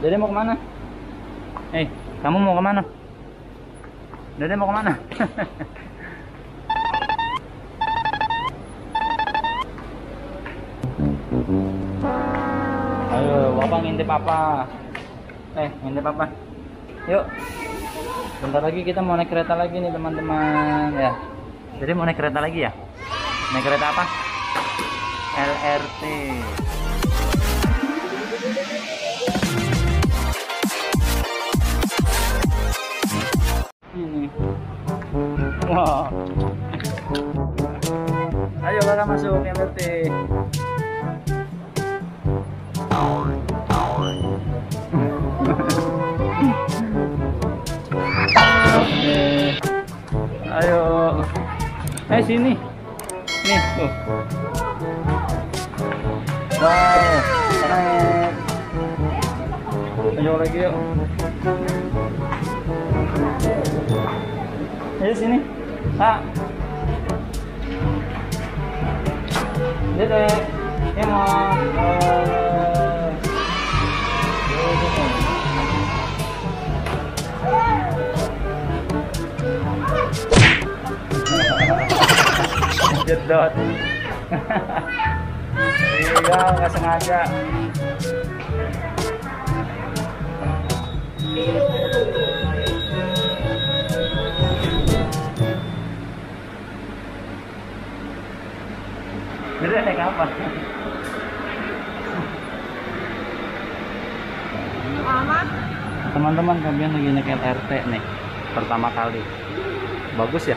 Dede mau kemana? Kamu mau kemana? Dede mau kemana? Ayo, Bapak ngintip apa? Ngintip apa? Yuk. Bentar lagi kita mau naik kereta lagi nih teman-teman ya. Jadi mau naik kereta lagi ya? Naik kereta apa? LRT. Ini. Wow. Ayo kakak masuk LRT. Ayo. Sini. Nih, tuh. Wow, keren. Ayo lagi yuk. Ayo sini. Kak. Dede. Jedot. Iya, nggak sengaja. Beda naik apa? Teman-teman, kalian lagi naik LRT nih pertama kali. Bagus ya?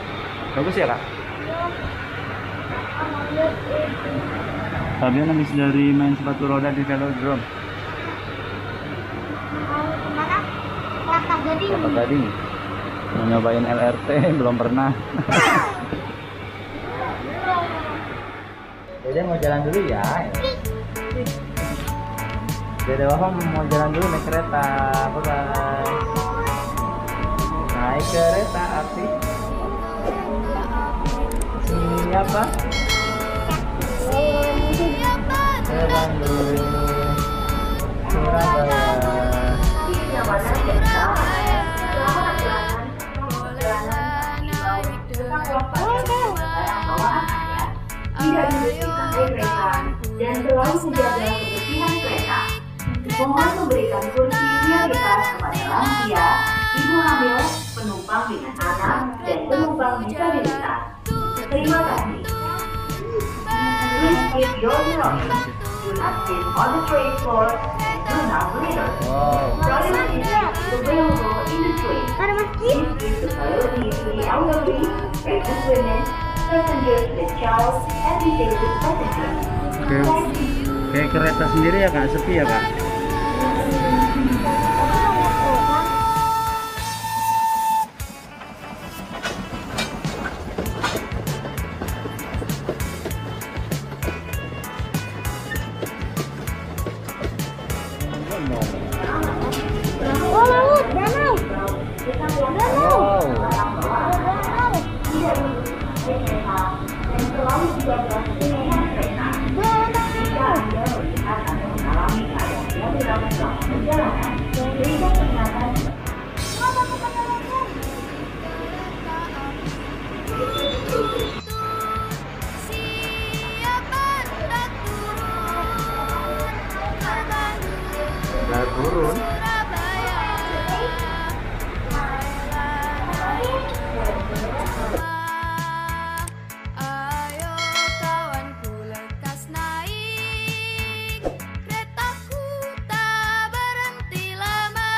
Bagus ya kak? Fabian habis dari main sepatu roda di velodrome. Kelapa Gading. Kelapa Gading. Mau nyobain LRT belum pernah. Dede mau jalan dulu ya. Dede Waham mau jalan dulu naik kereta. Bye. Naik kereta api. Siapa? Ke Bandung, Surabaya. Tidak dibersihkan kereta dan selalu menjaga kebersihan kereta. Mohon memberikan kursi prioritas kepada lansia, ibu hamil, penumpang dengan anak, dan penumpang disabilitas. Terima kasih. Please keep your belongings. Do not sit on the train floor and do not litter. Toilet is available in the train. Please give the priority to the elderly, pregnant women, passengers with child, and disabled passengers. Kayak kereta sendiri ya kak, sepi ya kak? Oh, laut, danau. Danau. Udah turun. Ayo kawanku lekas naik, keretaku tak berhenti lama.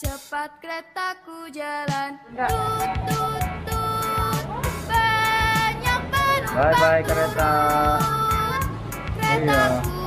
Cepat keretaku jalan, tut tut tut, banyak penumpang. Bye bye kereta. Keretaku